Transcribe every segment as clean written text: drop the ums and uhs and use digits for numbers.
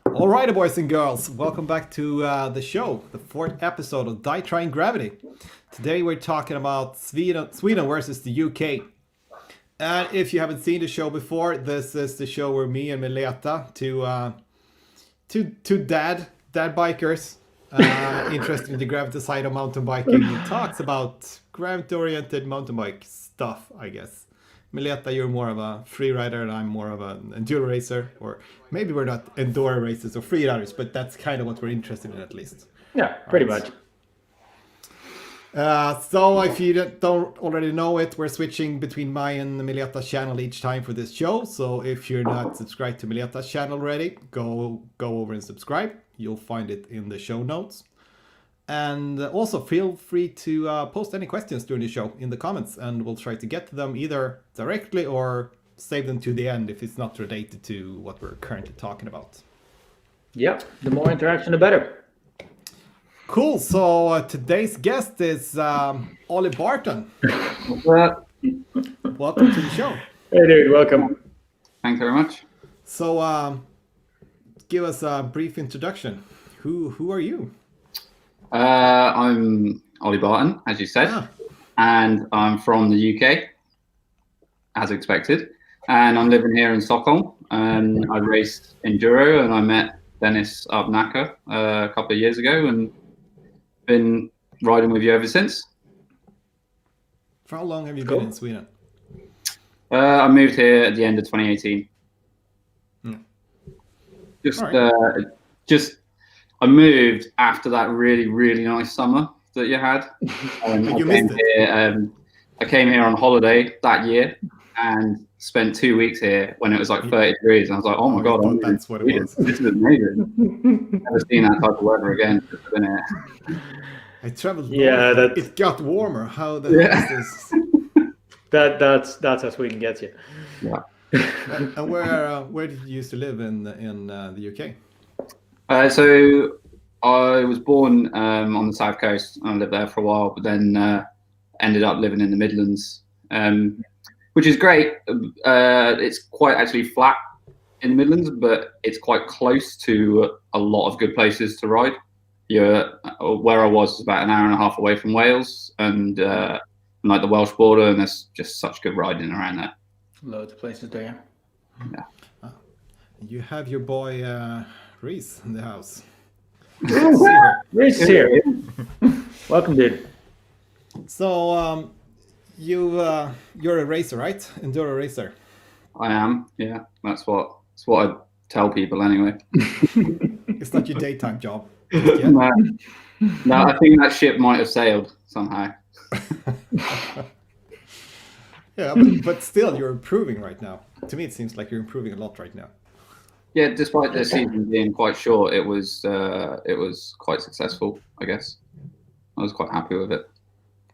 All right, boys and girls, welcome back to the show, the fourth episode of Die Trying Gravity. Today we're talking about Sweden versus the UK. And if you haven't seen the show before, this is the show where me and Mileta, two dad bikers, interested in the gravity side of mountain biking, talks about gravity-oriented mountain bike stuff, I guess. Mileta, you're more of a free rider and I'm more of an enduro racer, or maybe we're not enduro racers or free riders, but that's kind of what we're interested in at least. Yeah, pretty much. So if you don't already know it, we're switching between my and Mileta's channel each time for this show. So if you're not subscribed to Mileta's channel already, go over and subscribe. You'll find it in the show notes. And also feel free to post any questions during the show in the comments, and we'll try to get to them either directly or save them to the end if it's not related to what we're currently talking about. Yep, the more interaction, the better. Cool. So today's guest is Ollie Barton. Welcome to the show. Hey, dude, welcome. Thanks very much. So give us a brief introduction. Who are you? I'm Ollie Barton, as you said, and I'm from the UK, as expected, and I'm living here in Stockholm. I raced enduro, and I met Dennis Abnaka a couple of years ago, and been riding with you ever since. For how long have you been in Sweden? I moved here at the end of 2018. I moved after that really, really nice summer that you had. I came here on holiday that year and spent 2 weeks here when it was like 30 degrees. And I was like, oh my God, that's what it was. This is amazing. Never seen that type of weather again. I traveled. Yeah, it got warmer. How the hell is this? That's how Sweden gets you. Yeah. And where did you used to live in the UK? So I was born on the south coast. I lived there for a while, but then ended up living in the Midlands, which is great. It's quite actually flat in the Midlands, but it's quite close to a lot of good places to ride. Where I was about an hour and a half away from Wales and like the Welsh border, and there's just such good riding around there. Loads of places there. Yeah. You have your boy Reese in the house. Reese is here. Welcome, dude. So you're a racer, right? Enduro racer. I am. Yeah, that's what I tell people anyway. It's not your daytime job. No, I think that ship might have sailed somehow. Yeah, but still, you're improving right now. To me, it seems like you're improving a lot right now. Yeah, despite the season being quite short, it was quite successful, I guess. I was quite happy with it.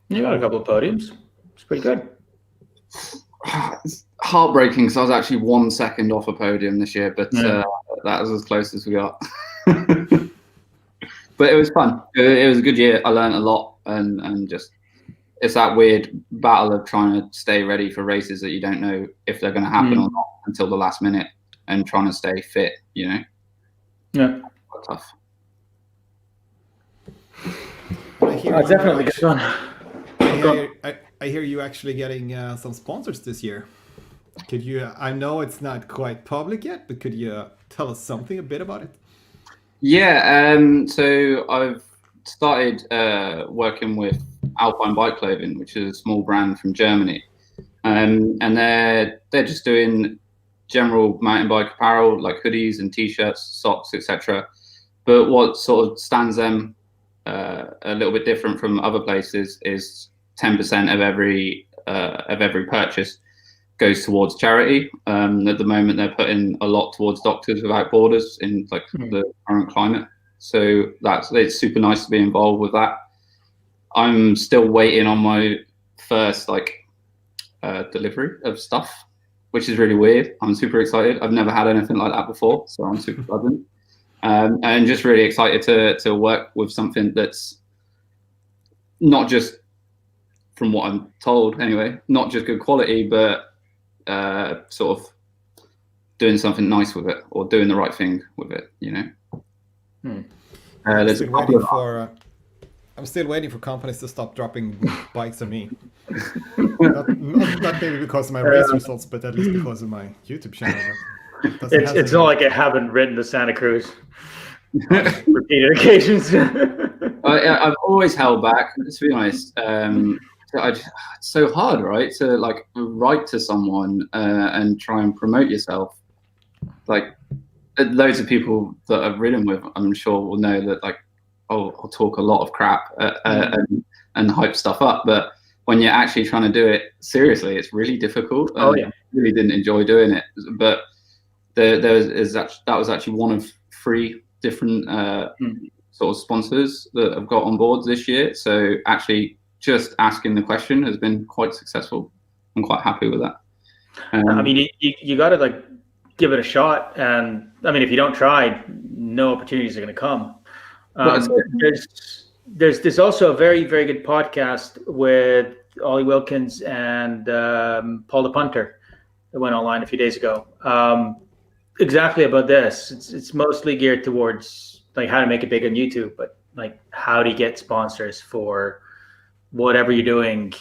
You got a couple of podiums. It's pretty good. It's heartbreaking because I was actually 1 second off a podium this year, but that was as close as we got. But it was fun. It was a good year. I learned a lot, and just it's that weird battle of trying to stay ready for races that you don't know if they're going to happen or not until the last minute, and trying to stay fit. You know. Yeah. Quite tough. Definitely good fun. I hear you actually getting some sponsors this year. Could you? I know it's not quite public yet, but could you tell us a bit about it? Yeah. So I've started working with Alpine Bike Clothing, which is a small brand from Germany, and they're just doing general mountain bike apparel like hoodies and t-shirts, socks, etc. But what sort of stands them a little bit different from other places is 10% of every purchase goes towards charity. At the moment, they're putting a lot towards Doctors Without Borders in like the current climate. So it's super nice to be involved with that. I'm still waiting on my first delivery of stuff, which is really weird. I'm super excited. I've never had anything like that before, so I'm super buzzing. And just really excited to work with something that's not just, from what I'm told anyway, not just good quality, but sort of doing something nice with it, or doing the right thing with with it, you know. I'm There's a still couple waiting of for. I'm still waiting for companies to stop dropping bikes on me. not maybe because of my race results, but at least because of my YouTube channel. It's not like I haven't ridden the Santa Cruz repeated occasions. I've always held back, to be honest. It's so hard, right? To like write to someone and try and promote yourself. Like loads of people that I've ridden with, I'm sure will know that like I'll talk a lot of crap and hype stuff up, but when you're actually trying to do it seriously, it's really difficult. I really didn't enjoy doing it, but that was actually one of 3 different sort of sponsors that I've got on board this year. So actually just asking the question has been quite successful. I'm quite happy with that. I mean, you got to like give it a shot. And I mean, if you don't try, no opportunities are going to come. There's also a very, very good podcast with Ollie Wilkins and Paul the Punter that went online a few days ago. Exactly about this. It's mostly geared towards like how to make it big on YouTube, but like how to get sponsors for whatever you're doing.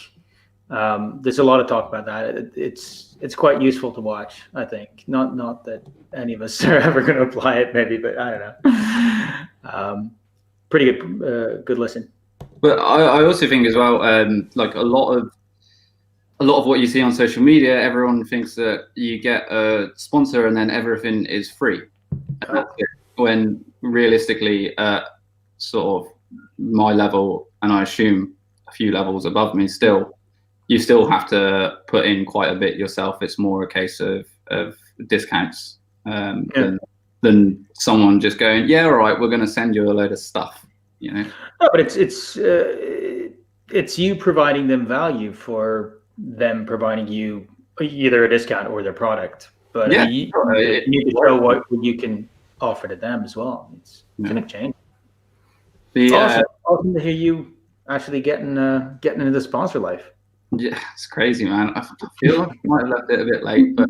There's a lot of talk about that. It's quite useful to watch, I think. Not that any of us are ever going to apply it, maybe, but I don't know. Pretty good listen. But I also think as well, like a lot of what you see on social media, everyone thinks that you get a sponsor and then everything is free. And that's it. When realistically, sort of my level, and I assume a few levels above me, you still have to put in quite a bit yourself. It's more a case of discounts than someone just going, yeah, all right, we're going to send you a load of stuff, you know. No, but it's you providing them value for them providing you either a discount or their product. But yeah, you need to show what you can offer to them as well. It's going to change. Awesome to hear you actually getting into the sponsor life. Yeah, it's crazy, man. I feel like I might have left it a bit late, but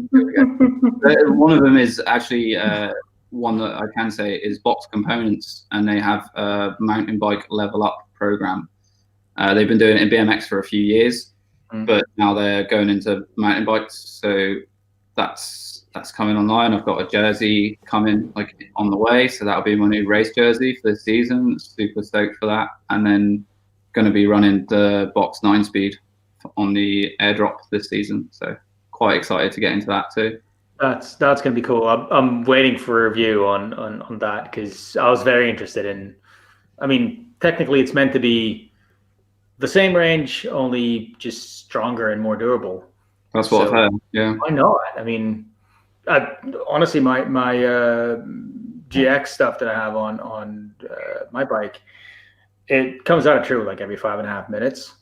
one of them is actually one that I can say is Box Components, and they have a mountain bike level up program. They've been doing it in BMX for a few years, but now they're going into mountain bikes. So that's coming online. I've got a jersey coming like on the way, so that'll be my new race jersey for this season. Super stoked for that, and then going to be running the Box 9-speed on the airdrop this season. So quite excited to get into that too. That's going to be cool. I'm waiting for a review on that because I was very interested in. I mean, technically, it's meant to be the same range, only just stronger and more durable. That's what I've heard. Yeah, why not? I mean, honestly, my GX stuff that I have on my bike, it comes out of true like every 5.5 minutes.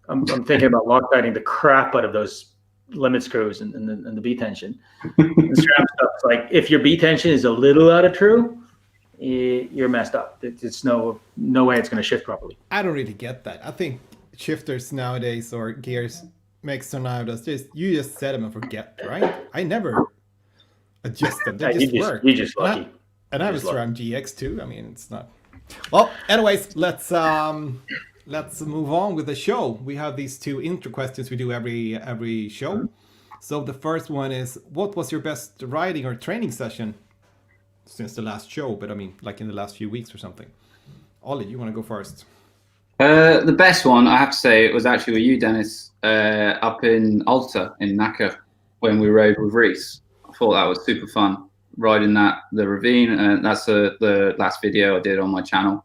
I'm thinking about Loctiting the crap out of those limit screws and the B tension. The strap stuff's like, if your B tension is a little out of true, you're messed up. It's no way it's going to shift properly. I don't really get that. I think shifters nowadays or gears makes so nowadays you just set them and forget, right? I never adjust them. They just work. You're just lucky. And I have a SRAM GX too. I mean, it's not. Well, anyways, let's move on with the show. We have these 2 intro questions we do every show. So the first one is, what was your best riding or training session since the last show? But I mean, like in the last few weeks or something. Ollie, you want to go first? The best one, I have to say, it was actually with you, Dennis, up in Alta in Naka when we rode with Reese. I thought that was super fun, riding the ravine. And that's the last video I did on my channel.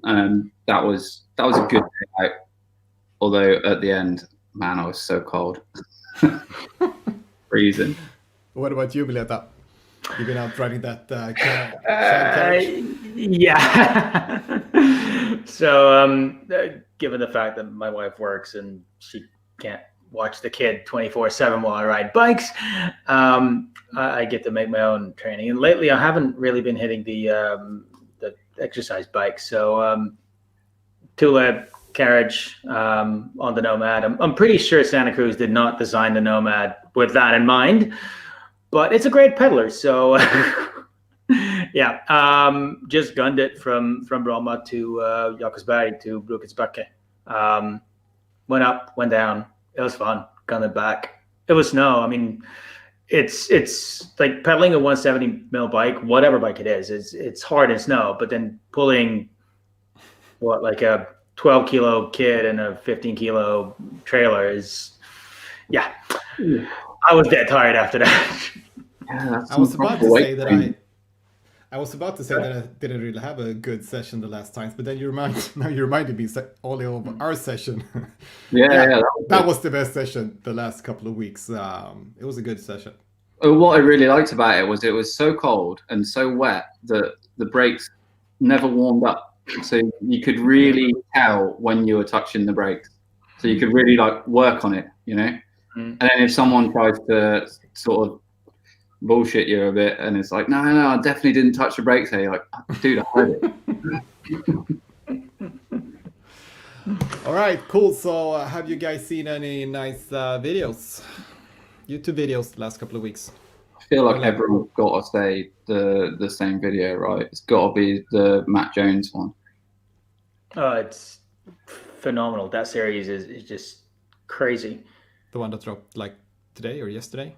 That was a good day out. Although at the end, man, I was so cold. Freezing. What about you, Mileta? You've been out riding that carriage? Yeah. So, given the fact that my wife works and she can't watch the kid 24/7 while I ride bikes, I get to make my own training. And lately, I haven't really been hitting the exercise bike. So, two-led carriage on the Nomad. I'm pretty sure Santa Cruz did not design the Nomad with that in mind, but it's a great peddler. So Yeah, just gunned it from Bromma to Jakobsberg to Bruketsbacke. Went up, went down. It was fun. Gunned it back. It was snow. I mean, it's like pedaling a 170 mil bike, whatever bike it is. It's hard in snow, but then pulling like a 12 kilo kid and a 15 kilo trailer is, yeah. I was dead tired after that. Yeah, I was about to say that I didn't really have a good session the last times, but then you reminded me only of our session. Yeah, that was the best session the last couple of weeks. It was a good session. What I really liked about it was so cold and so wet that the brakes never warmed up, so you could really tell when you were touching the brakes. So you could really like work on it, you know. And then if someone tries to sort of bullshit you a bit, and it's like, no, I definitely didn't touch the brakes here. You're like, dude, I heard it. All right, cool. So have you guys seen any nice videos, YouTube videos the last couple of weeks? I feel like everyone's got to say the same video, right? It's got to be the Matt Jones one. Oh, it's phenomenal. That series is just crazy. The one that dropped like today or yesterday?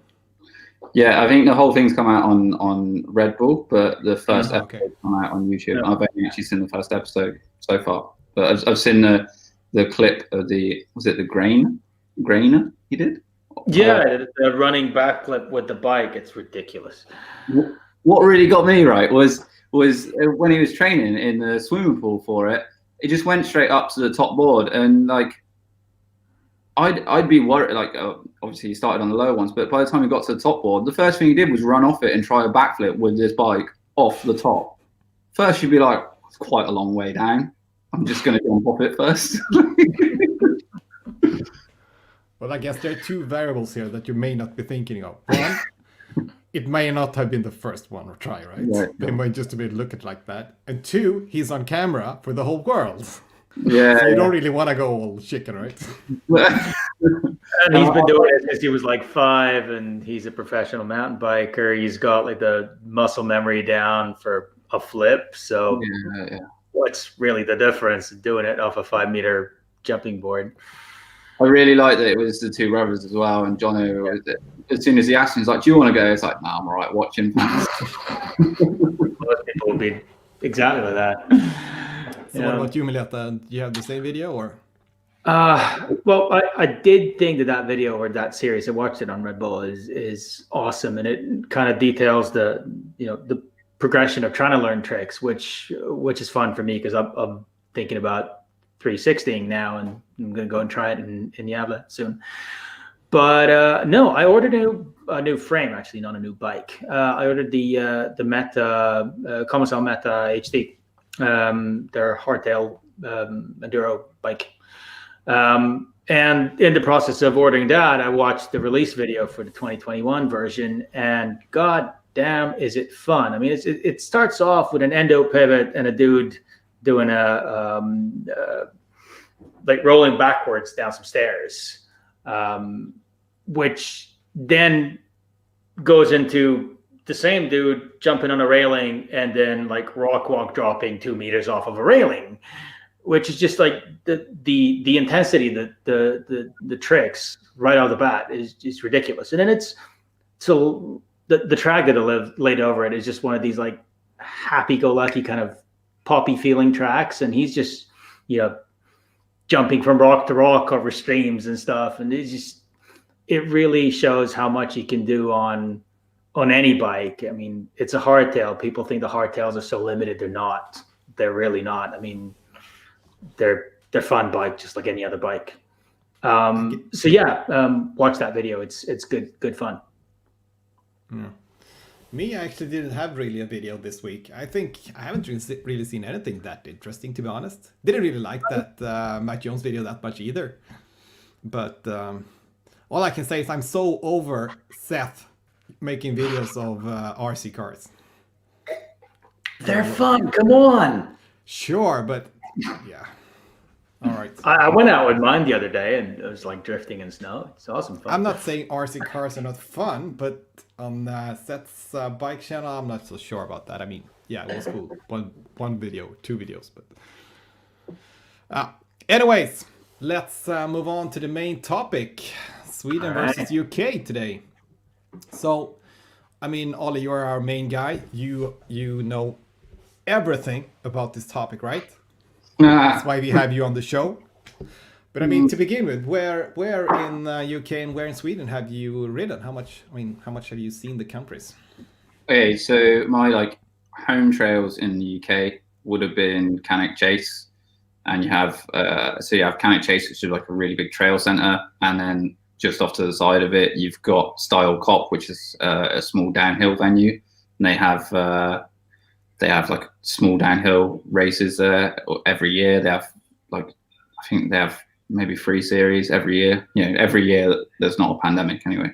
Yeah, I think the whole thing's come out on Red Bull, but the first episode come out on YouTube. Yeah. I've only actually seen the first episode so far, but I've seen the clip of was it the grainer he did? Yeah, the running back clip with the bike. It's ridiculous. What really got me right was when he was training in the swimming pool for it. He just went straight up to the top board, and like I'd be worried. Like obviously he started on the lower ones, but by the time he got to the top board, the first thing he did was run off it and try a backflip with this bike off the top. First you'd be like, it's quite a long way down. I'm just going to jump off it first. Well, I guess there are two variables here that you may not be thinking of. One, it may not have been the first one or try, right? Yeah, they might just have been look at like that. And two, he's on camera for the whole world. Yeah. So you don't really want to go all chicken, right? And he's been doing it since he was like 5, and he's a professional mountain biker. He's got like the muscle memory down for a flip. So what's really the difference in doing it off a 5-meter jumping board? I really like that it was the two brothers as well, and Jono. As soon as he asked me, he's like, "Do you want to go?" It's like, "No, I'm all right watching." Most people would be exactly like that. So what about you, Mileta? Do you have the same video or? Well, I did think that video or that series, I watched it on Red Bull, is awesome, and it kind of details the progression of trying to learn tricks, which is fun for me because I'm thinking about 360ing now, and I'm gonna go and try it in Gävle soon. But no, I ordered a new frame, actually, not a new bike. I ordered the Meta Commercial Meta HD, their hardtail enduro bike. And in the process of ordering that, I watched the release video for the 2021 version, and god damn, is it fun. I mean, it starts off with an endo pivot and a dude doing like rolling backwards down some stairs, which then goes into the same dude jumping on a railing and then like rock walk dropping 2 meters off of a railing, which is just like the intensity, the tricks right out of the bat is just ridiculous. And then so the track that I laid over it is just one of these like happy-go-lucky kind of poppy feeling tracks, and he's just jumping from rock to rock over streams and stuff, and it really shows how much you can do on any bike. I mean, it's a hardtail. People think the hardtails are so limited. They're not. They're really not. I mean, they're fun bike just like any other bike. So yeah, watch that video. It's good fun. Yeah. Me, I actually didn't have really a video this week. I think I haven't really seen anything that interesting, to be honest. Didn't really like that Matt Jones video that much either. But all I can say is I'm so over Seth making videos of RC cars. They're fun. Come on. Sure, but yeah. All right. I went out with mine the other day, and it was like drifting in snow. It's awesome fun. I'm not saying RC cars are not fun, but on Seth's bike channel, I'm not so sure about that. I mean, yeah, it was cool. One video, 2 videos, but anyways, let's move on to the main topic: Sweden versus UK today. So, I mean, Ollie, you're our main guy. You know everything about this topic, right? That's why we have you on the show. But I mean, to begin with, where in UK and where in Sweden have you ridden? How much have you seen the countries? Okay, so my home trails in the UK would have been Cannock Chase, and you have Cannock Chase, which is like a really big trail centre, and then just off to the side of it, you've got Style Cop, which is a small downhill venue, and they have like small downhill races there every year. They have I think they have maybe 3 series every year. Every year there's not a pandemic anyway.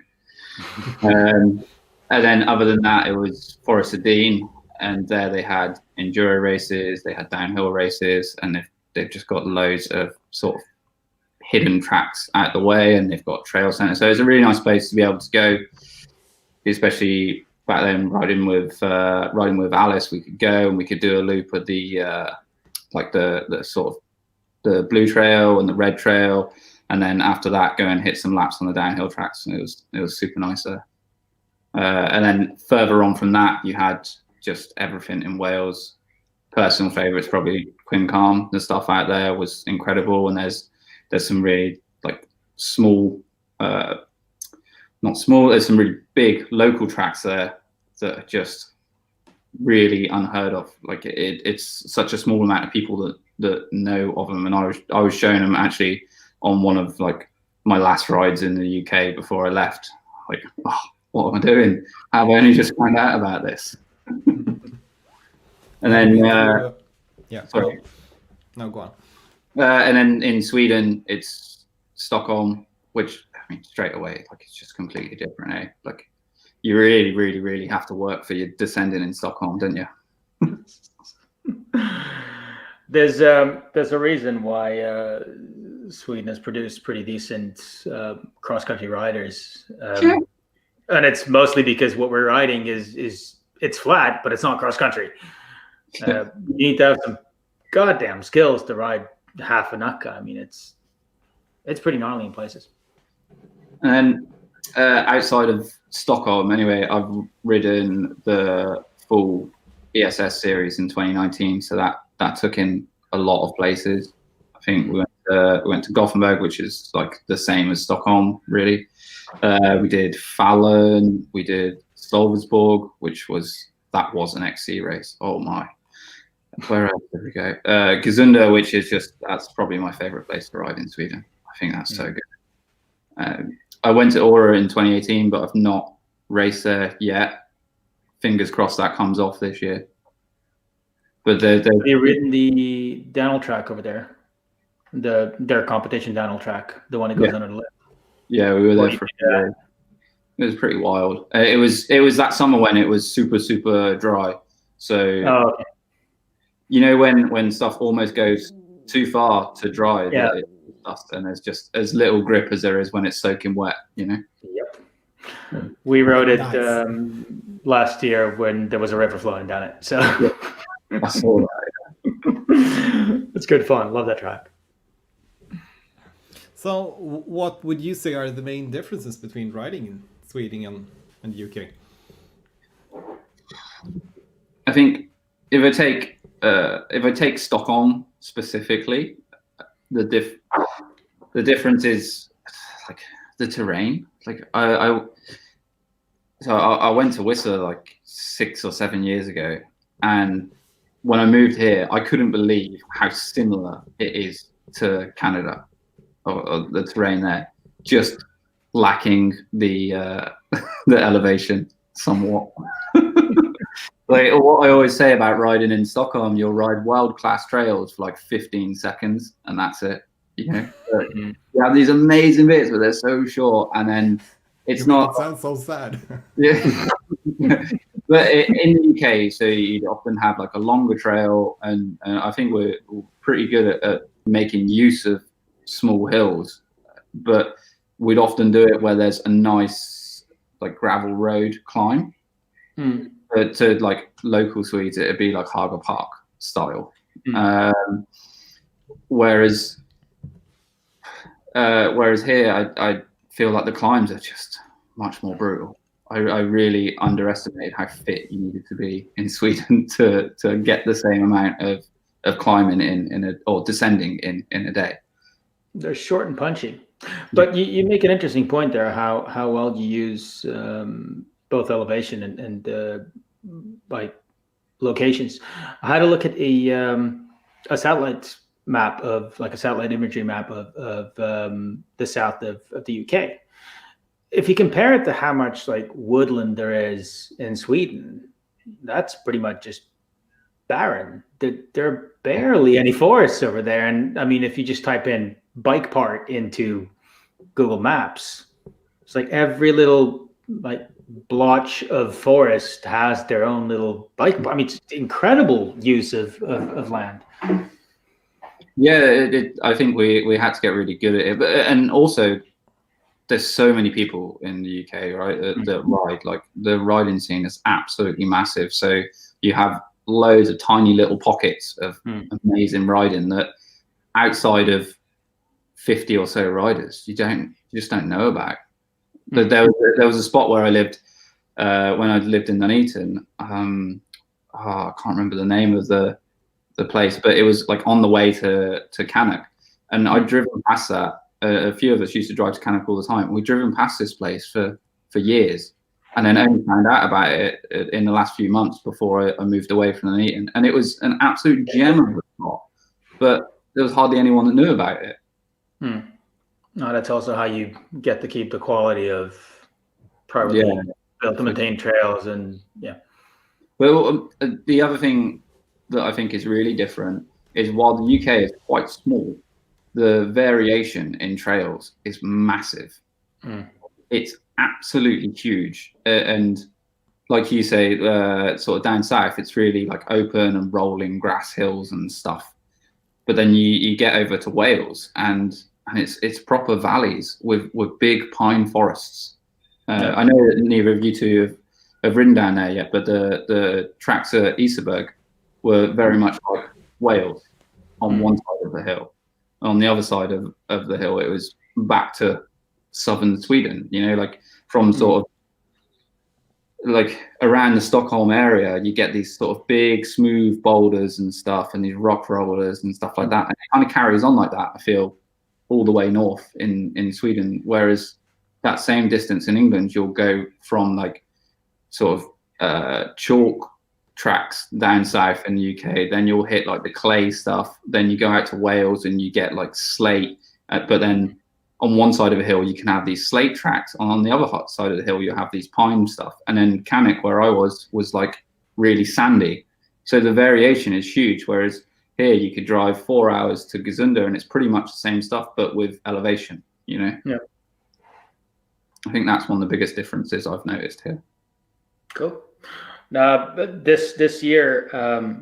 And then other than that, it was Forest of Dean, and there they had enduro races, they had downhill races, and they've just got loads of sort of hidden tracks out the way, and they've got trail centre. So it's a really nice place to be able to go, especially back then riding with Alice. We could go and we could do a loop of the sort of the blue trail and the red trail, and then after that go and hit some laps on the downhill tracks, and it was super nice there. And then further on from that, you had just everything in Wales. Personal favourites probably Quin-Carm. The stuff out there was incredible, and there's some really small, not small. There's some really big local tracks there that are just really unheard of. It's such a small amount of people that know of them, and I was showing them actually on one of my last rides in the UK before I left. What am I doing? I've only just found out about this. And then, yeah, sorry. No, go on. And then in Sweden, it's Stockholm, which I mean, straight away, it's just completely different, eh? You really, really, really have to work for your descending in Stockholm, don't you? There's a reason why Sweden has produced pretty decent cross-country riders. Sure. And it's mostly because what we're riding is it's flat, but it's not cross country. You need to have some goddamn skills to ride half a Nacka. I mean, it's pretty gnarly in places. And outside of Stockholm, anyway, I've ridden the full ESS series in 2019, so that took in a lot of places. I think we went to Gothenburg, which is the same as Stockholm, really. We did Fallon, we did Stolversborg, which was an XC race. Oh my! Where else did we go? Gesunda, which is that's probably my favorite place to ride in Sweden. I think that's so good. I went to Aura in 2018, but I've not raced there yet. Fingers crossed that comes off this year. But have you ridden the downhill track over there? Their competition downhill track, the one that goes under the lip. Yeah, we were there for a year. It was pretty wild. It was that summer when it was super, super dry. So, okay. When stuff almost goes too far to dry, yeah. And there's just as little grip as there is when it's soaking wet, Yep. We rode it last year when there was a river flowing down it. So I saw that. It's good fun. Love that track. So, what would you say are the main differences between riding in Sweden and the UK? I think if I take Stockholm specifically, the difference is the terrain. I went to Whistler 6 or 7 years ago, and when I moved here, I couldn't believe how similar it is to Canada. Or the terrain there, just lacking the elevation somewhat. What I always say about riding in Stockholm, you'll ride world-class trails for 15 seconds, and that's it. You have these amazing bits, but they're so short, and then it's not. It sounds so sad. Yeah. But in the UK, so you'd often have a longer trail, and I think we're pretty good at making use of small hills, but we'd often do it where there's a nice gravel road climb. But to like local Swedes, it'd be like Haga Park style. Whereas here, I feel like the climbs are just much more brutal. I really underestimated how fit you needed to be in Sweden to get the same amount of climbing or descending in a day. They're short and punchy. But you make an interesting point there, how well you use both elevation and like locations. I had a look at a satellite map of like a satellite imagery map of the south of the UK. If you compare it to how much like woodland there is in Sweden, that's pretty much just barren. There are barely any forests over there. And I mean, if you just type in bike park into Google Maps, it's like every little like blotch of forest has their own little bike. I mean, it's incredible use of land. Yeah, I think we had to get really good at it, and also there's so many people in the UK, right, that ride. Like the riding scene is absolutely massive. So you have loads of tiny little pockets of amazing riding that outside of 50 or so riders, you just don't know about. But there was a spot where I lived when I lived in Nuneaton. I can't remember the name of the place, but it was like on the way to Cannock, and I'd driven past that. A few of us used to drive to Cannock all the time. We'd driven past this place for years, and then only found out about it in the last few months before I moved away from Nuneaton. And it was an absolute gem of a spot, but there was hardly anyone that knew about it. No, that's also how you get to keep the quality of properly built to maintain trails and Well, the other thing that I think is really different is while the UK is quite small, the variation in trails is massive. It's absolutely huge. And like you say, sort of down south, it's really like open and rolling grass hills and stuff. But then you get over to Wales and it's proper valleys with big pine forests. I know that neither of you two have ridden down there yet, but the tracks at Iseberg were very much like Wales on one side of the hill. On the other side of the hill, it was back to southern Sweden, you know, like from sort of like around the Stockholm area, you get these sort of big, smooth boulders and stuff and these rock rollers and stuff like that. And it kind of carries on like that, I feel, all the way north in Sweden. Whereas that same distance in England, you'll go from like sort of chalk tracks down south in the UK, then you'll hit like the clay stuff, then you go out to Wales and you get like slate, but then on one side of a hill you can have these slate tracks, and on the other side of the hill you have these pine stuff, and then Cannock, where I was like really sandy. So the variation is huge, whereas here you could drive 4 hours to Gazunder and it's pretty much the same stuff but with elevation, you know. I think that's one of the biggest differences I've noticed here. Cool. Now, this year,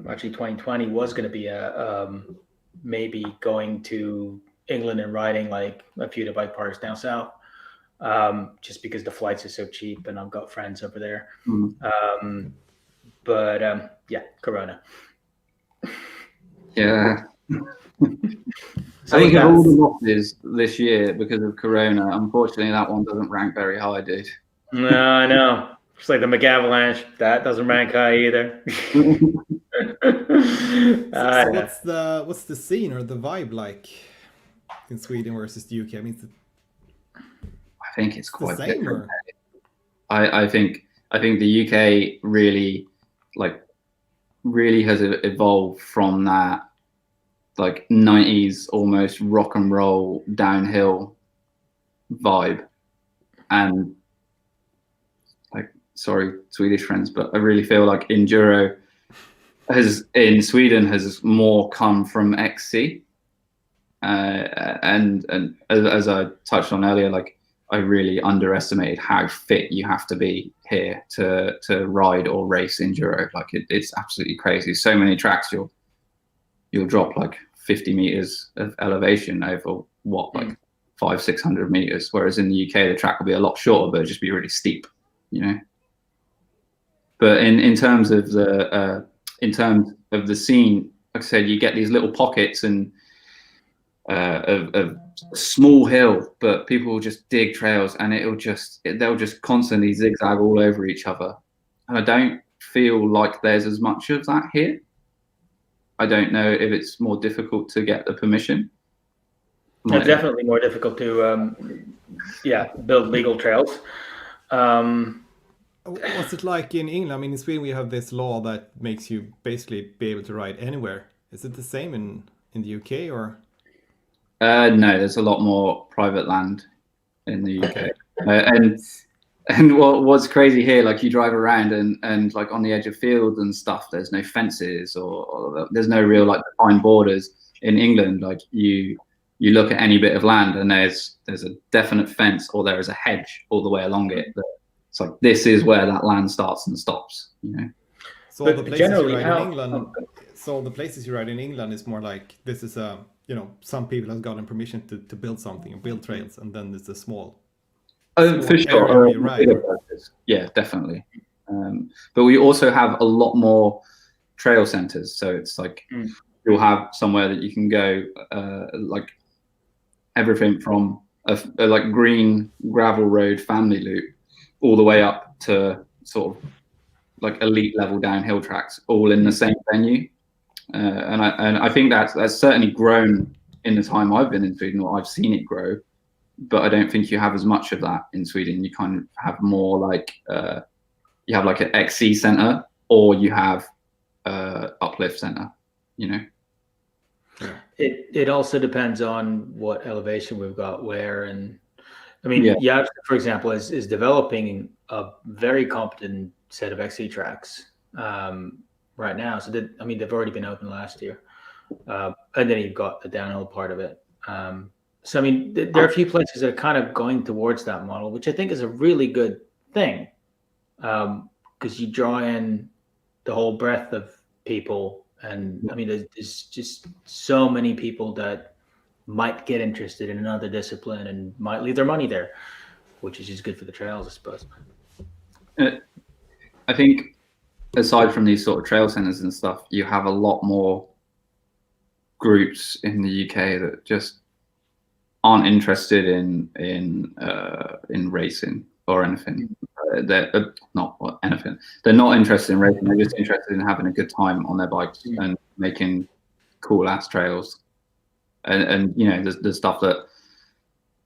actually 2020 was going to be maybe going to England and riding like a few of the bike parks down south, just because the flights are so cheap and I've got friends over there. But Corona. Yeah. I think of all the losses this year because of Corona, unfortunately that one doesn't rank very high, dude. No, I know. It's like the McAvalanche. That doesn't rank high either. So what's the scene or the vibe like in Sweden versus the UK? I mean, I think it's quite the same, different. I think the UK really has evolved from that like 90s almost rock and roll downhill vibe, and sorry, Swedish friends, but I really feel like enduro in Sweden has more come from XC. And as I touched on earlier, like I really underestimated how fit you have to be here to ride or race enduro. Like it's absolutely crazy. So many tracks you'll drop like 50 meters of elevation over like 500-600 meters, whereas in the UK the track will be a lot shorter but it'll just be really steep, you know. But in terms of the scene, like I said, you get these little pockets and of small hill, but people will just dig trails, and they'll just constantly zigzag all over each other. And I don't feel like there's as much of that here. I don't know if it's more difficult to get the permission. It's definitely more difficult to build legal trails. What's it like in England? I mean, in Sweden we have this law that makes you basically be able to ride anywhere. Is it the same in the UK or? No, there's a lot more private land in the UK. Okay. And what's crazy here, like you drive around and like on the edge of fields and stuff, there's no fences or there's no real like defined borders. In England, like you look at any bit of land and there's a definite fence or there is a hedge all the way along it. It's like this is where that land starts and stops, you know. So all the places you ride in England. So the places you ride in England is more like this is a some people have gotten permission to build something and build trails, and then there's a small. For sure. Yeah, definitely. But we also have a lot more trail centers. So it's like you'll have somewhere that you can go, like everything from a like green gravel road family loop all the way up to sort of like elite level downhill tracks, all in the same venue. And I think that's certainly grown in the time I've been in Sweden, or I've seen it grow. But I don't think you have as much of that in Sweden. You kind of have more like you have like an XC center, or you have uplift center. You know. Yeah. It also depends on what elevation we've got where, and I mean, yeah, for example, is developing a very competent set of XC tracks right now. So they've already been open last year, and then you've got the downhill part of it. So I mean, there are a few places that are kind of going towards that model, which I think is a really good thing, because you draw in the whole breadth of people. And I mean, there's just so many people that might get interested in another discipline and might leave their money there, which is just good for the trails, I suppose. I think aside from these sort of trail centers and stuff, you have a lot more groups in the UK that just aren't interested in racing or anything. They're not anything. They're not interested in racing. They're just interested in having a good time on their bikes and making cool ass trails. And you know, the stuff that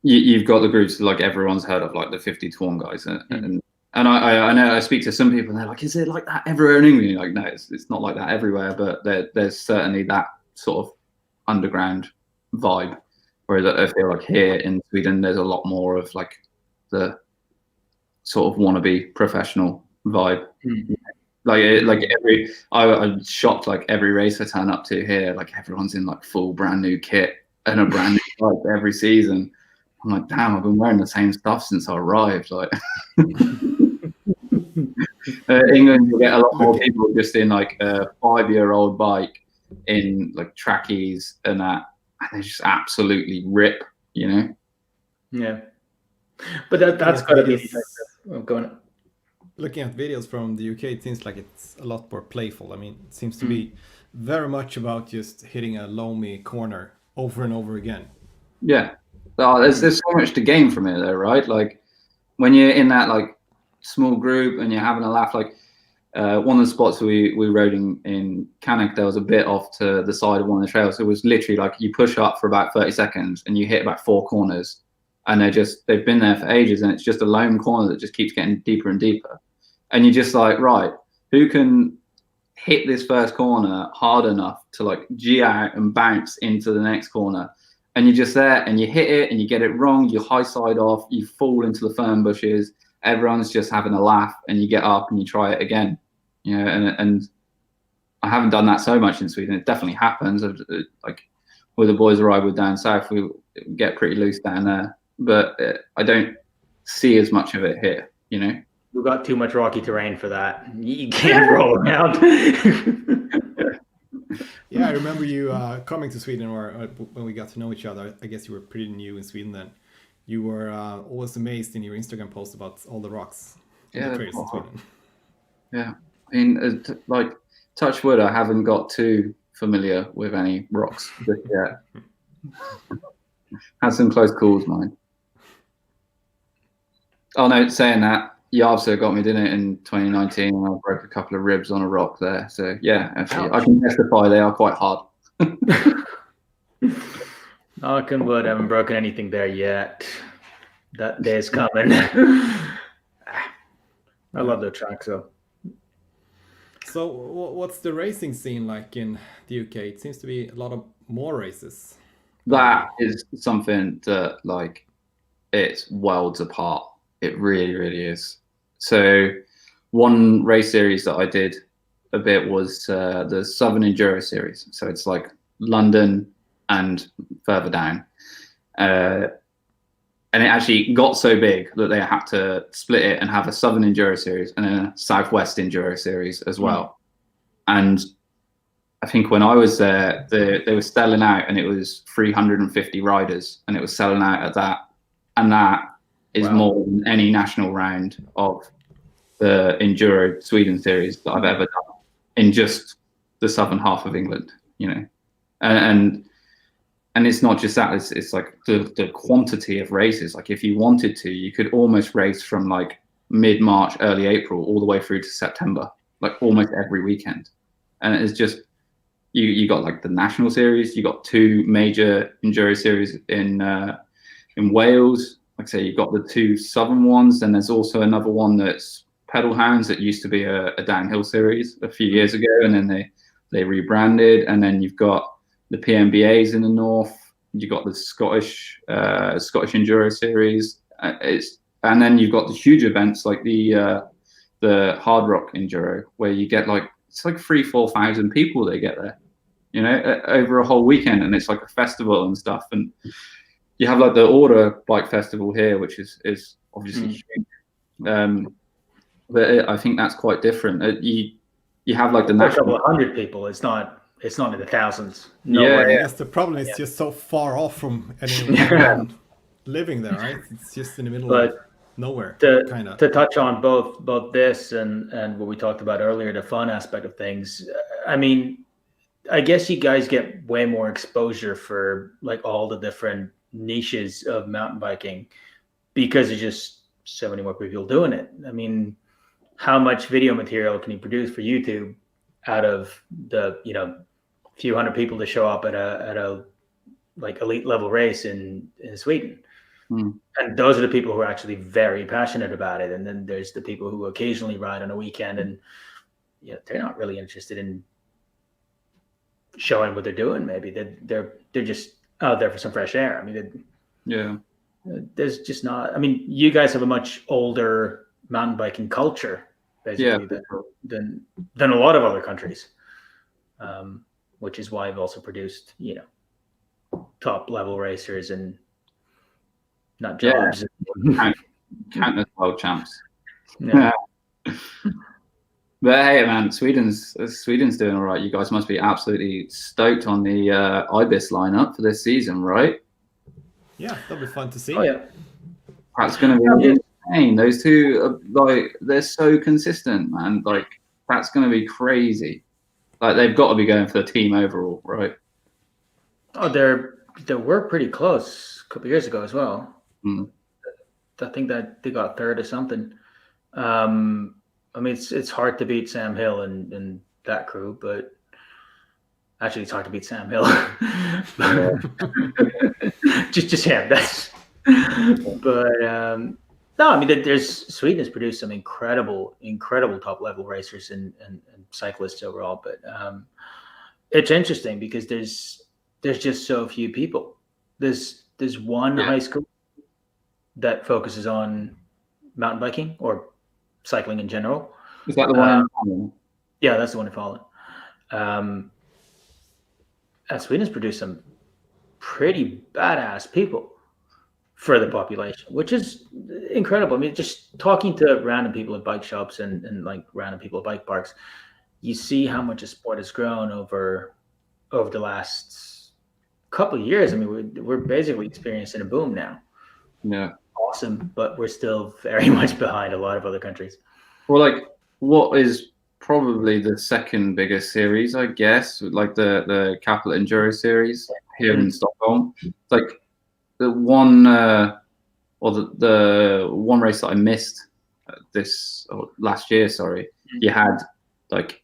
you've got the groups like everyone's heard of, like the 50 to 1 guys. And I know I speak to some people and they're like, is it like that everywhere in England? You're like, no, it's not like that everywhere, but there's certainly that sort of underground vibe. Whereas I feel like here in Sweden, there's a lot more of like the sort of wannabe professional vibe. I'm shocked, like every race I turn up to here, like everyone's in like full brand new kit and a brand new bike every season. I'm like, damn, I've been wearing the same stuff since I arrived. Like England, you get a lot more people just in like a 5-year-old bike in like trackies and that, and they just absolutely rip, you know. Yeah, but that's got to be going. Looking at videos from the UK, it seems like it's a lot more playful. I mean, it seems to be very much about just hitting a loamy corner over and over again. Yeah, there's so much to gain from it, though, right? Like when you're in that like small group and you're having a laugh, like one of the spots we rode in Cannock, there was a bit off to the side of one of the trails. It was literally like you push up for about 30 seconds and you hit about 4 corners, and they've been there for ages, and it's just a lone corner that just keeps getting deeper and deeper. And you're just like, right, who can hit this first corner hard enough to like G out and bounce into the next corner? And you're just there and you hit it and you get it wrong, you high side off, you fall into the fern bushes, everyone's just having a laugh, and you get up and you try it again. You know, and I haven't done that so much in Sweden. It definitely happens. Like with the boys I ride with down south, we get pretty loose down there, but I don't see as much of it here, you know. We've got too much rocky terrain for that. You can't roll around. Yeah, I remember you coming to Sweden, or when we got to know each other. I guess you were pretty new in Sweden then. You were always amazed in your Instagram post about all the rocks, the trails in Sweden. Yeah. I mean, like, touch wood, I haven't got too familiar with any rocks just yet. Had some close calls, mine. Oh no, saying that, Yavsa got me, didn't it, in 2019, and I broke a couple of ribs on a rock there. So yeah, actually, I can testify they are quite hard. Knock on wood, I haven't broken anything there yet. That day is coming. I love the track, so. So what's the racing scene like in the UK? It seems to be a lot of more races. That is something that, like, it's worlds apart. It really, really is. So one race series that I did a bit was the Southern Enduro series. So it's like London and further down. And it actually got so big that they had to split it and have a Southern Enduro series and then a Southwest Enduro series as well. And I think when I was there, they were selling out, and it was 350 riders, and it was selling out at that. And that is more than any national round of the Enduro Sweden series that I've ever done in just the southern half of England, you know. And it's not just that, it's like the quantity of races. Like, if you wanted to, you could almost race from like mid-March, early April, all the way through to September, like almost every weekend. And it's just, you got like the national series, you got 2 major Enduro series in Wales. Like I say, you've got the 2 southern ones, and there's also another one that's Pedal Hounds that used to be a downhill series a few years ago, and then they rebranded. And then you've got the PMBAs in the north. You've got the Scottish Enduro series. And then you've got the huge events like the Hard Rock Enduro, where you get like, it's like 3,000-4,000 people they get there, you know, over a whole weekend, and it's like a festival and stuff. And you have like the Order Bike Festival here, which is obviously huge. But I think that's quite different. You have like the national, a couple of hundred people. It's not in the thousands. I guess the problem is just so far off from anyone living there, right? It's just in the middle of nowhere. To touch on both this and what we talked about earlier, the fun aspect of things. I mean, I guess you guys get way more exposure for like all the different niches of mountain biking because there's just so many more people doing it. I mean, how much video material can you produce for YouTube out of the, you know, few hundred people to show up at a like elite level race in Sweden? And those are the people who are actually very passionate about it. And then there's the people who occasionally ride on a weekend, and you know, they're not really interested in showing what they're doing. Maybe they're just out there for some fresh air. I mean, there's just not. I mean, you guys have a much older mountain biking culture, basically, than a lot of other countries, which is why I've also produced, you know, top level racers and not jobs. Countless world champs. Yeah. But hey, man, Sweden's doing all right. You guys must be absolutely stoked on the Ibis lineup for this season, right? Yeah, that'll be fun to see. Oh yeah, that's going to be insane. Those 2 are, like, they're so consistent, man. Like, that's going to be crazy. Like, they've got to be going for the team overall, right? Oh, they were pretty close a couple of years ago as well. I think that they got 3rd or something. I mean, it's hard to beat Sam Hill and that crew, but actually it's hard to beat Sam Hill. just him. That's. But no, I mean, Sweden has produced some incredible top level racers and cyclists overall. But it's interesting because there's just so few people. There's one high school that focuses on mountain biking or cycling in general. Is that the one in Falun? Yeah, that's the one in Falun. And Sweden's produced some pretty badass people for the population, which is incredible. I mean, just talking to random people at bike shops and like random people at bike parks, you see how much the sport has grown over the last couple of years. I mean, we're basically experiencing a boom now. Yeah. Awesome, but we're still very much behind a lot of other countries. Well, like, what is probably the second biggest series, I guess, like the Capital Enduro series here in Stockholm. Like the one or the one race that I missed last year, sorry, you had like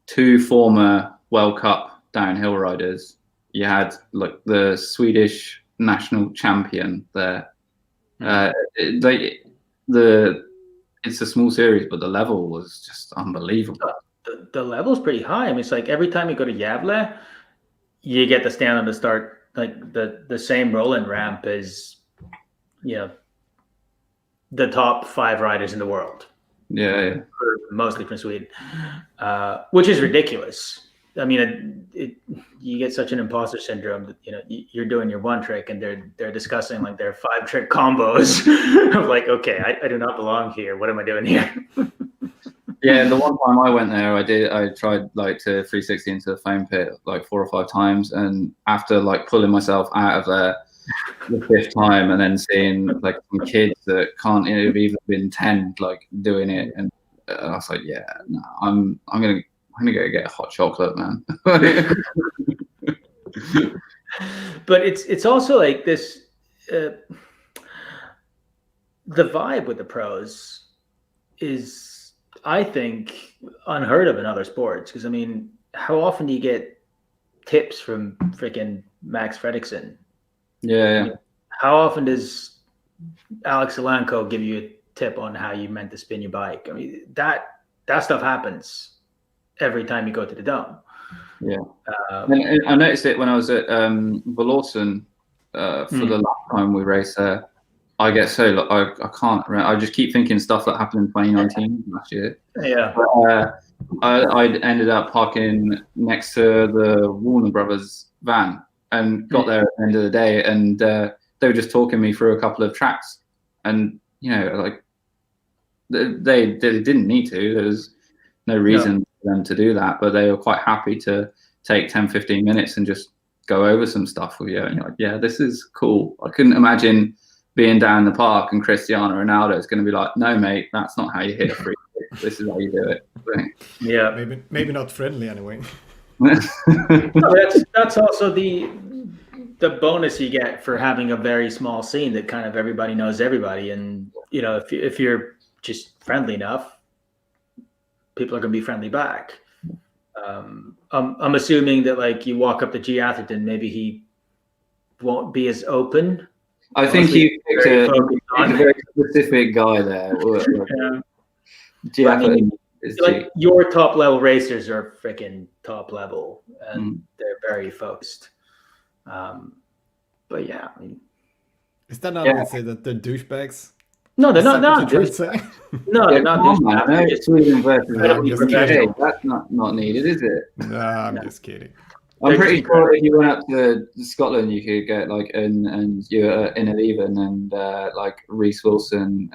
2 former World Cup downhill riders. You had like the Swedish national champion there. It's a small series, but the level was just unbelievable. The level's pretty high. I mean, it's like every time you go to Gävle, you get to stand on the start, like the same rolling ramp as, the top 5 riders in the world. Yeah. Mostly from Sweden, which is ridiculous. I mean, you get such an imposter syndrome that you're doing your one trick and they're discussing like their 5 trick combos of like, okay, I do not belong here. What am I doing here? Yeah, the one time I went there, I tried like to 360 into the foam pit like 4 or 5 times, and after like pulling myself out of there the 5th time, and then seeing like some kids that can't have even been 10 like doing it, and I was like, yeah, no, I'm gonna go get a hot chocolate, man. But it's also like this, the vibe with the pros is, I think, unheard of in other sports. Because I mean, how often do you get tips from freaking Max Fredriksson? Yeah. I mean, how often does Alex Solanko give you a tip on how you meant to spin your bike? I mean, that stuff happens every time you go to the dome. Yeah. And I noticed it when I was at Vallorton for the last time we raced there. I get so I can't remember. I just keep thinking stuff that happened in 2019 last year. Yeah. But, I ended up parking next to the Warner Brothers van and got there at the end of the day, and they were just talking me through a couple of tracks, and like they didn't need to. There was no reason for them to do that, but they were quite happy to take 10-15 minutes and just go over some stuff with you. And you're like, yeah, this is cool. I couldn't imagine being down in the park and Cristiano Ronaldo is going to be like, no, mate, that's not how you hit a free kick. This is how you do it. Yeah. Maybe not friendly anyway. No, that's also the bonus you get for having a very small scene that kind of everybody knows everybody. And, if you're just friendly enough, people are going to be friendly back. I'm assuming that like you walk up to G Atherton, maybe he won't be as open. I think you picked a very specific guy there. Yeah. I mean, like your top level racers are freaking top level, and they're very focused. But yeah, I mean, is that not to say that they're douchebags? No, they're not. No, they're not douchebags. Sweden versus that's not needed, is it? No, I'm just kidding. I'm pretty sure if you went up to Scotland, you could get like and you're in Eleven and like Reece Wilson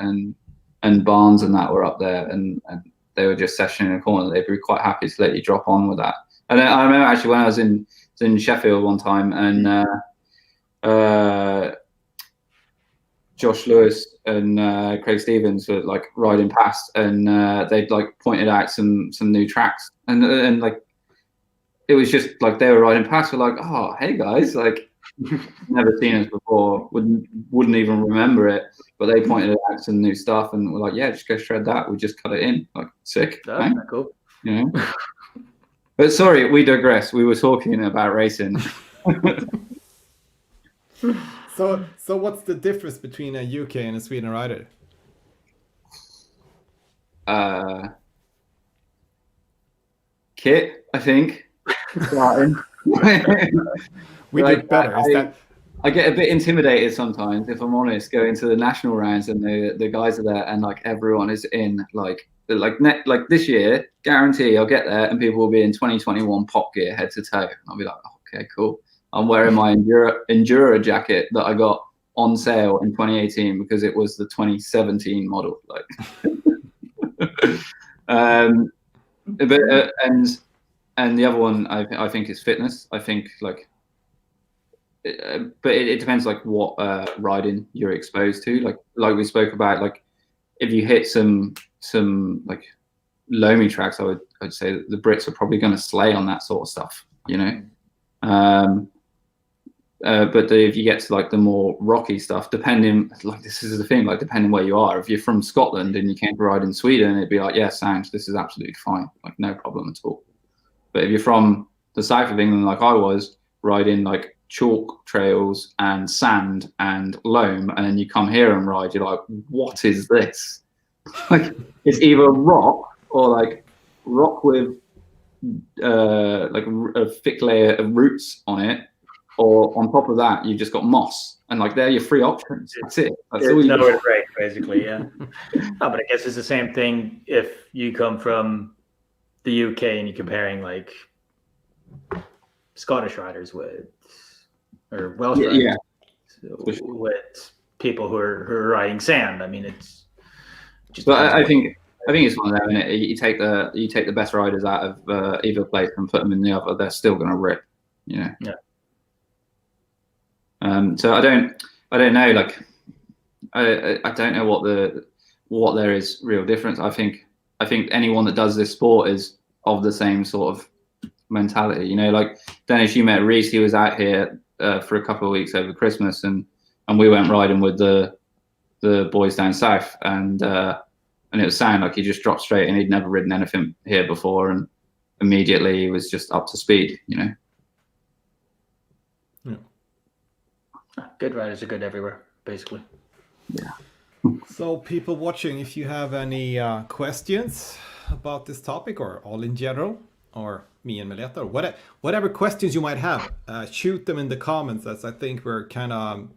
and Barnes and that were up there, and they were just sessioning in a corner. They'd be quite happy to let you drop on with that. And I remember actually when I was in Sheffield one time, and Josh Lewis and Craig Stevens were like riding past, and they'd like pointed out some new tracks, and like it was just like they were riding past. We're like, oh, hey guys, like never seen us before, wouldn't even remember it, but they pointed out some new stuff, and we're like, yeah, just go shred that. We just cut it in, like sick. That's cool. But sorry, we digress. We were talking about racing. So what's the difference between a UK and a Sweden rider? Kit, I think. We like, did better. I get a bit intimidated sometimes, if I'm honest, going to the national rounds and the guys are there and like everyone is in like this year, guarantee I'll get there and people will be in 2021 pop gear head to toe. I'll be like, okay, cool. I'm wearing my Enduro jacket that I got on sale in 2018 because it was the 2017 model. Like, and the other one I think is fitness. I think like, but it depends like what riding you're exposed to. Like we spoke about, like if you hit some like loamy tracks, I'd say that the Brits are probably going to slay on that sort of stuff, you know. But if you get to like the more rocky stuff, depending, like this is the thing, like depending where you are. If you're from Scotland and you came to ride in Sweden, it'd be like, yeah, sound, this is absolutely fine, like no problem at all. But if you're from the south of England, like I was, riding like chalk trails and sand and loam, and then you come here and ride, you're like, what is this? Like it's either rock or like rock with like a thick layer of roots on it, or on top of that you've just got moss, and like they're your three options. That's it. That's all you nowhere to break, basically. Yeah. But I guess it's the same thing if you come from the UK and you're comparing like Scottish riders with, or Welsh riders with people who are riding sand. I mean, it's just. But I think it's one of them. You take the best riders out of either place and put them in the other, they're still going to rip. You know. Yeah. So I don't know. Like I don't know what there is real difference. I think anyone that does this sport is of the same sort of mentality. You know, like Dennis, you met Reese. He was out here for a couple of weeks over Christmas, and we went riding with the boys down south, and it was sound like he just dropped straight, and he'd never ridden anything here before, and immediately he was just up to speed. You know. Good riders are good everywhere, basically. Yeah. So people watching, if you have any questions about this topic or all in general, or me and Mileta, or whatever questions you might have, shoot them in the comments, as I think we're kind of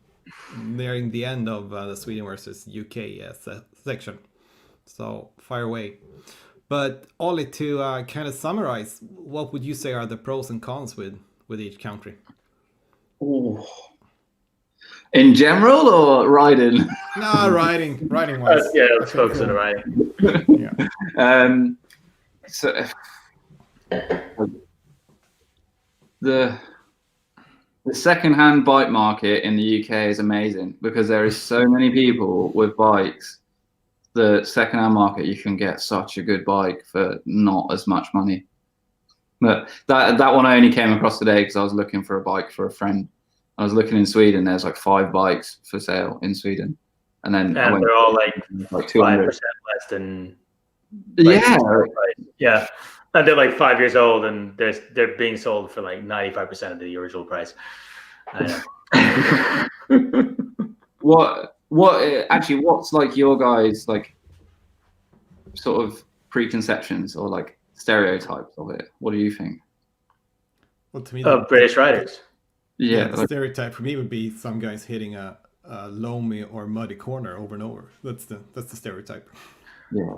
nearing the end of the Sweden versus UK section. So fire away. But Ollie, to kind of summarize, what would you say are the pros and cons with each country? Ooh. In general or riding? No, riding wise. Yeah, let's focus on the riding. Yeah. So the second-hand bike market in the UK is amazing because there is so many people with bikes. The second-hand market, you can get such a good bike for not as much money. But that one I only came across today because I was looking for a bike for a friend. I was looking in Sweden. There's like 5 bikes for sale in Sweden, and then they're all like 5% 200. less than. Like, yeah, and they're like 5 years old, and they're being sold for like 95% of the original price. I know. What's like your guys' like sort of preconceptions or like stereotypes of it? What do you think? Well, to me, British riders. Yeah, the stereotype for me would be some guys hitting a loamy or muddy corner over and over. That's the stereotype. Yeah.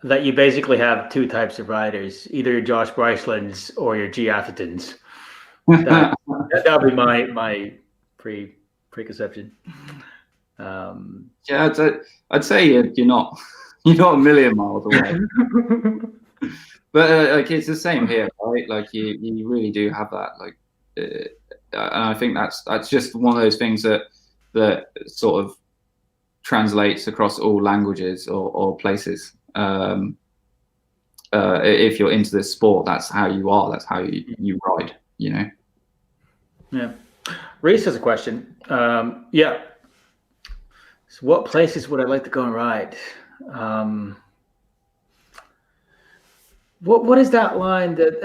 That you basically have 2 types of riders, either your Josh Brycelands or your G Athertons. That would be my preconception. Yeah, I'd say you're not a million miles away. But like it's the same here, right? Like you really do have that, like, and I think that's just one of those things that sort of translates across all languages or places. If you're into this sport, that's how you are. That's how you ride. You know. Yeah. Reese has a question. Yeah. So what places would I like to go and ride? What is that line that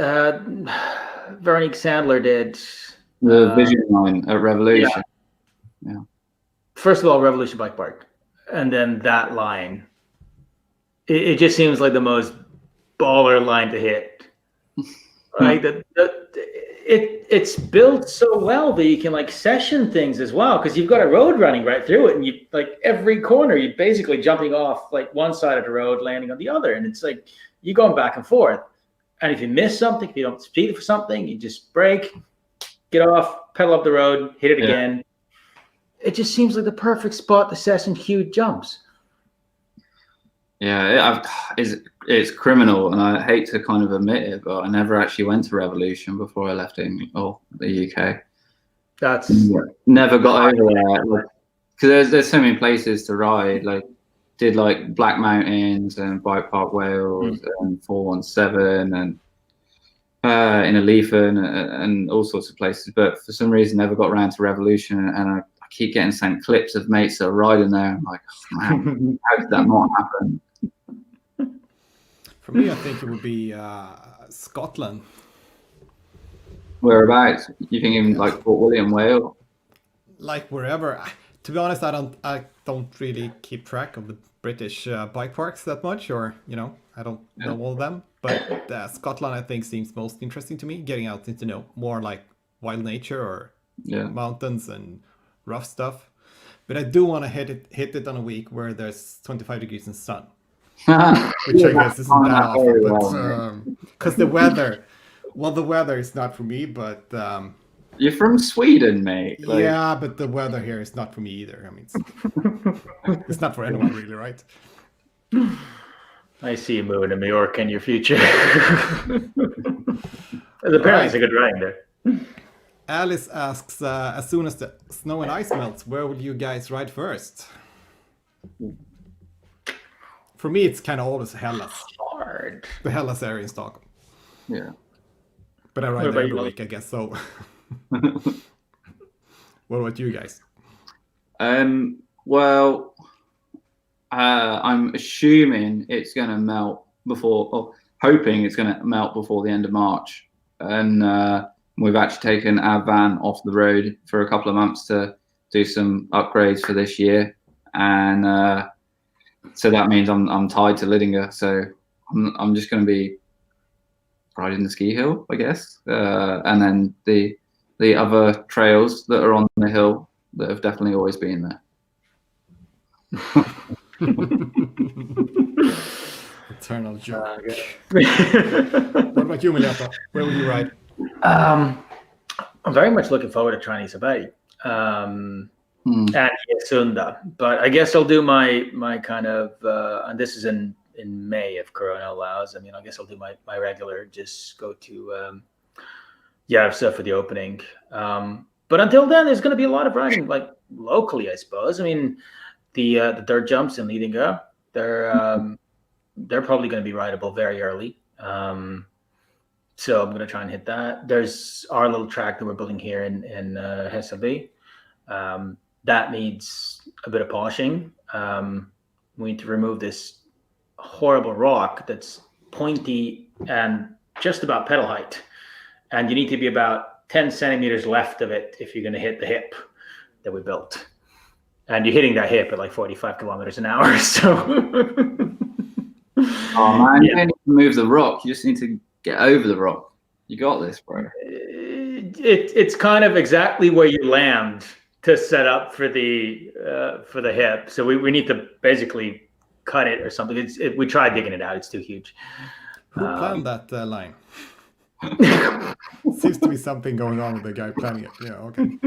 Veronique Sandler did? The Vision line at Revolution. Yeah. First of all, Revolution Bike Park, and then that line. It just seems like the most baller line to hit. Right? It's built so well that you can like session things as well, because you've got a road running right through it, and you like every corner you're basically jumping off like one side of the road, landing on the other, and it's like you're going back and forth. And if you miss something, if you don't speed for something, you just brake, get off, pedal up the road, hit it again. It just seems like the perfect spot to session huge jumps. Yeah, it's criminal, and I hate to kind of admit it, but I never actually went to Revolution before I left the UK. That's never got over there, because there's so many places to ride. Like did like Black Mountains and Bike Park Wales and 417 and in Alifa and all sorts of places. But for some reason, never got around to Revolution. And I keep getting sent clips of mates that are riding there. I'm like, oh, man, how did that not happen? For me, I think it would be Scotland. Whereabouts? You think in like Fort William, Wales? Like wherever. To be honest, I don't really keep track of the British bike parks that much, or I don't know all of them. But Scotland, I think, seems most interesting to me. Getting out into more like wild nature or mountains and rough stuff. But I do want to hit it on a week where there's 25 degrees in sun, which I guess isn't that often. But because the weather is not for me. But you're from Sweden, mate. Yeah, but the weather here is not for me either. I mean, it's not for anyone really, right? I see you moving to Mallorca in your future. The parents are good riding there. Alice asks, as soon as the snow and ice melts, where will you guys ride first? For me, it's kind of always Hellas. Hard. The Hellas area in Stockholm. Yeah. But I ride there every week, I guess so. What about you guys? Well, I'm assuming it's going to melt hoping it's going to melt before the end of March. And we've actually taken our van off the road for a couple of months to do some upgrades for this year. And so that means I'm tied to Lidingö. So I'm just going to be riding the ski hill, I guess. And then the other trails that are on the hill that have definitely always been there. Eternal joke. What about you, Mileta? Where will you ride? I'm very much looking forward to trying Isabel and Sunda, but I guess I'll do my kind of and this is in May if Corona allows. I mean, I guess I'll do my regular, just go to Järvsö for the opening. But until then, there's going to be a lot of riding like locally, I suppose. I mean, the dirt jumps in Lidingö, they're probably going to be rideable very early. So I'm going to try and hit that. There's our little track that we're building here in Hässelby. That needs a bit of polishing. We need to remove this horrible rock that's pointy and just about pedal height. And you need to be about 10 centimeters left of it if you're going to hit the hip that we built. And you're hitting that hip at like 45 kilometers an hour. So, oh man, you don't need to move the rock. You just need to get over the rock. You got this, bro. It's kind of exactly where you land to set up for the hip. So we need to basically cut it or something. We tried digging it out. It's too huge. Who planned that line? Seems to be something going on with the guy planning it. Yeah, okay.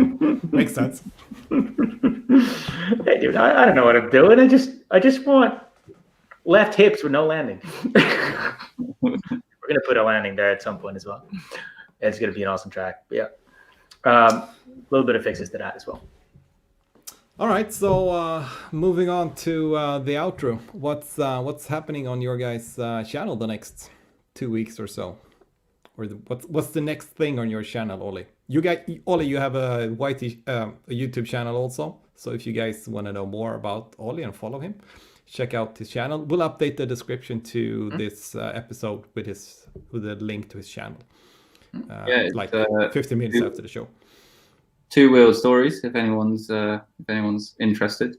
Makes sense. Hey, dude, I don't know what I'm doing. I just want left hips with no landing. We're gonna put a landing there at some point as well. It's gonna be an awesome track. But yeah, a little bit of fixes to that as well. All right, so moving on to the outro. What's happening on your guys' channel the next 2 weeks or so? Or what's the next thing on your channel, Ollie? Ollie, you have a YouTube channel also. So if you guys want to know more about Ollie and follow him, check out his channel. We'll update the description to this episode with a link to his channel. 15 minutes after the show. Two-wheel stories, if anyone's interested.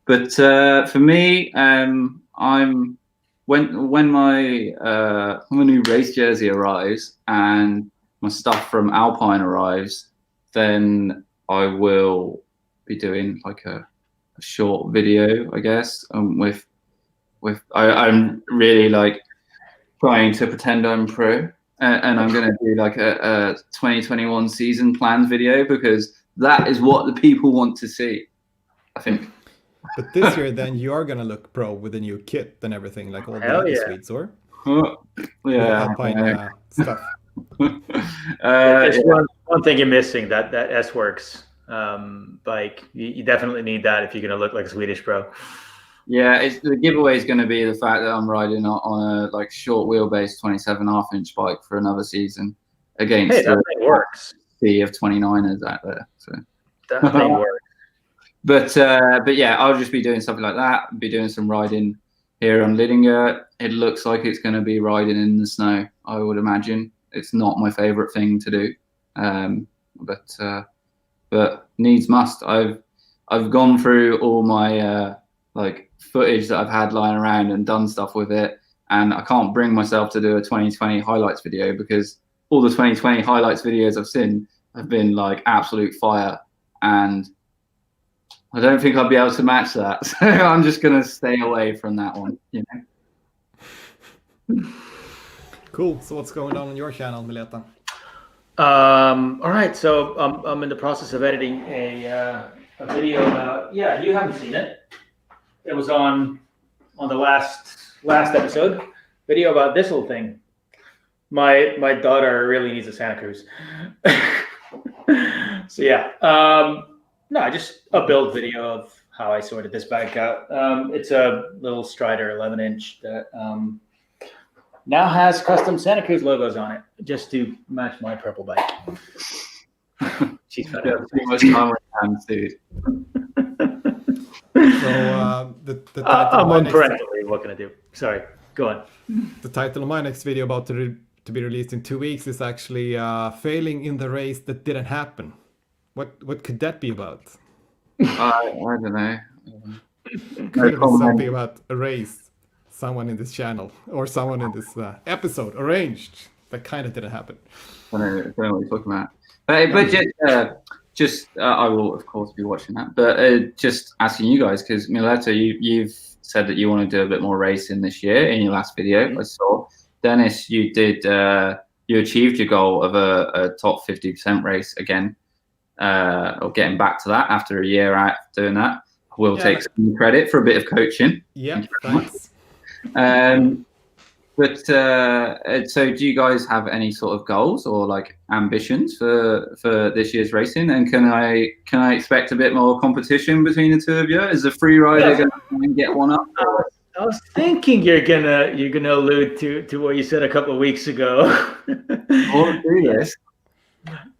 But for me, when my new race jersey arrives and my stuff from Alpine arrives, then I will be doing like a short video, I guess. I'm really like trying to pretend I'm pro, and I'm gonna do like a 2021 season plans video because that is what the people want to see, I think. But this year, then you are gonna look pro with a new kit and everything, like all the other Swedes, or Alpine stuff. There's one thing you're missing, that S-Works bike. You definitely need that if you're gonna look like a Swedish pro. Yeah, the giveaway is going to be the fact that I'm riding on a like short wheelbase 27.5-inch bike for another season against That thing works. sea of 29ers out there. So That thing works. But yeah, I'll just be doing something like that. Be doing some riding here on Lidingö. It looks like it's going to be riding in the snow, I would imagine. It's not my favorite thing to do, but needs must. I've gone through all my like footage that I've had lying around and done stuff with it, and I can't bring myself to do a 2020 highlights video because all the 2020 highlights videos I've seen have been like absolute fire, and I don't think I'll be able to match that. So I'm just going to stay away from that one, you know. Cool. So what's going on your channel, Mileta? All right. So I'm in the process of editing a video about, yeah, you haven't seen it. It was on the last episode, video about this little thing. My daughter really needs a Santa Cruz. So yeah. No, just a build video of how I sorted this bike out. It's a little Strider 11-inch that now has custom Santa Cruz logos on it, just to match my purple bike. She's fed up. Too much time on hands, dude. So the title I'm of on my parental leave. What can I do? Sorry, go on. The title of my next video about to be released in 2 weeks is actually failing in the race that didn't happen. What could that be about? I don't know. Could it be something about a race someone in this channel or someone in this episode arranged that kind of didn't happen? I don't know what you're talking about. But just I will of course be watching that. But just asking you guys, because Mileta, you've said that you want to do a bit more racing this year in your last video. I saw. Dennis, you did. You achieved your goal of a top 50% race again. Or getting back to that after a year out doing that. We'll take some credit for a bit of coaching. Yeah, thanks. But so do you guys have any sort of goals or like ambitions for this year's racing? And can I expect a bit more competition between the two of you? Is the free rider going to try and get one up? I was thinking you're gonna allude to what you said a couple of weeks ago. Or do this?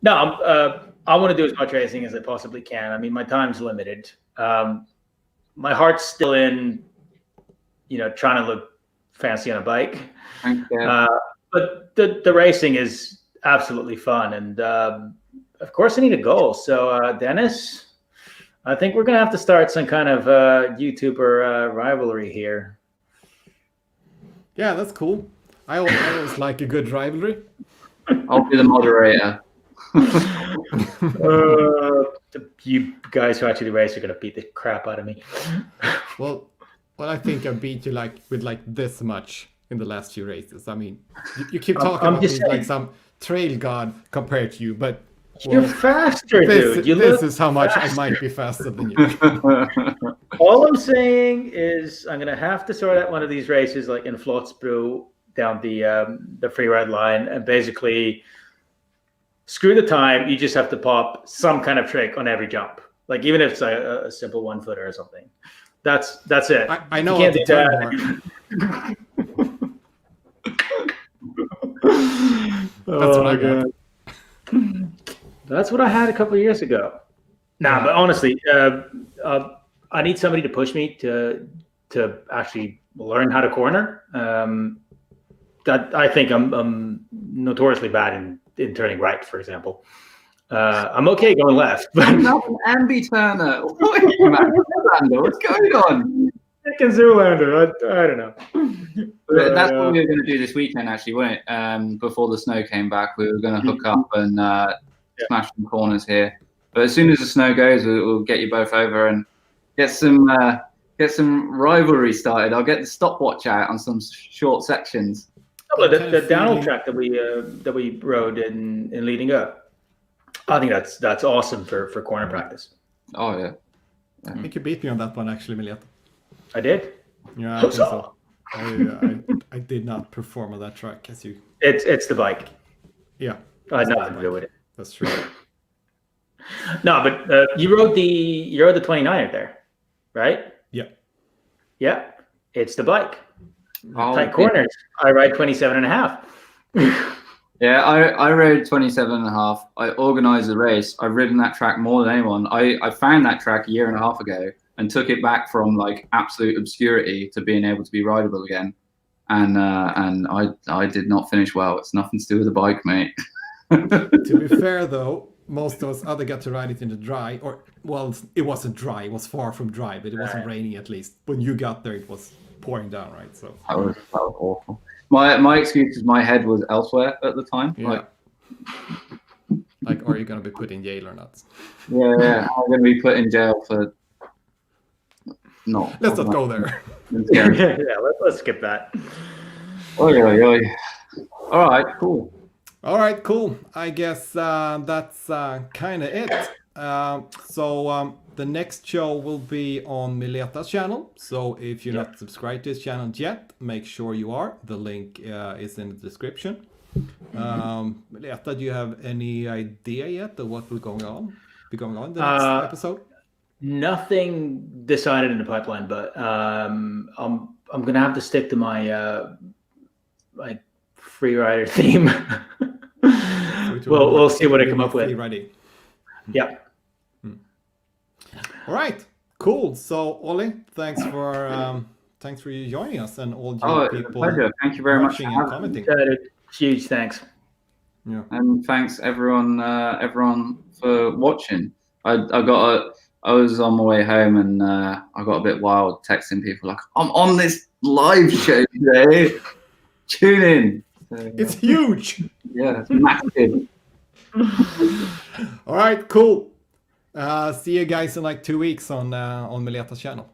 No, I want to do as much racing as I possibly can. I mean, my time's limited. My heart's still in, trying to look fancy on a bike. But the racing is absolutely fun. And of course I need a goal. So Dennis, I think we're going to have to start some kind of YouTuber rivalry here. Yeah, that's cool. I always like a good rivalry. I'll be the moderator. You guys who actually race are going to beat the crap out of me. Well, I think I beat you with this much in the last few races. I mean, you keep talking about me like some trail god compared to you, but you're faster, dude. This is how much I might be faster than you. All I'm saying is I'm going to have to sort out one of these races like in Flotsbro down the free ride line and basically screw the time. You just have to pop some kind of trick on every jump. Like even if it's a simple 1-footer or something. That's it. I know how to turn more. That's what I got. That's what I had a couple of years ago. But honestly, I need somebody to push me to actually learn how to corner. That I think I'm notoriously bad in turning right, for example. I'm okay going left, but not an ambi turner. What's going on? Chicken Zoolander. I don't know. That's what we were going to do this weekend, actually, wasn't it? Before the snow came back, we were going to hook up and smash some corners here. But as soon as the snow goes, we'll get you both over and get some rivalry started. I'll get the stopwatch out on some short sections. Oh, the downhill track that we rode in leading up. I think that's awesome for corner practice. Oh yeah. I think you beat me on that one actually, Mileta. I did. Yeah, I think so. I did not perform on that track as you. It's the bike. Yeah. I had nothing to do with it. That's true. No, but you rode the 29er there, right? Yeah. Yeah, it's the bike. Oh, Tight corners. I ride 27 and a half. Yeah, I rode 27 and a half. I organized the race. I've ridden that track more than anyone. I found that track a year and a half ago and took it back from like absolute obscurity to being able to be rideable again. And I did not finish well. It's nothing to do with the bike, mate. To be fair, though, most of us other got to ride it in the dry, or well, it wasn't dry. It was far from dry, but it wasn't raining at least. When you got there, it was pouring down, right? So That was awful. My excuse is my head was elsewhere at the time. yeah. Like, are you gonna be put in jail or not? Yeah, I'm going to be put in jail for not. Let's not go there. Yeah, let's skip that. Oy, oy, oy. All right, cool. All right, cool. I guess that's kind of it. So the next show will be on Mileta's channel. So if you're not subscribed to his channel yet, make sure you are. The link is in the description. Mileta, do you have any idea yet of what will be going on in the next episode? Nothing decided in the pipeline, but I'm gonna have to stick to my my freerider theme. We'll see what I come up with. Ready. Yeah. All right. Cool. So Ollie, thanks for you joining us and all you people. Pleasure. Thank you very much watching and commenting. Huge thanks. Yeah. And thanks everyone for watching. I was on my way home and I got a bit wild texting people like, I'm on this live show today. Tune in. So, it's huge. Yeah, it's massive. All right, cool. See you guys in like 2 weeks on Mileta's channel.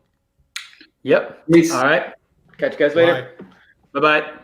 Yep. Peace. All right. Catch you guys later. Bye-bye.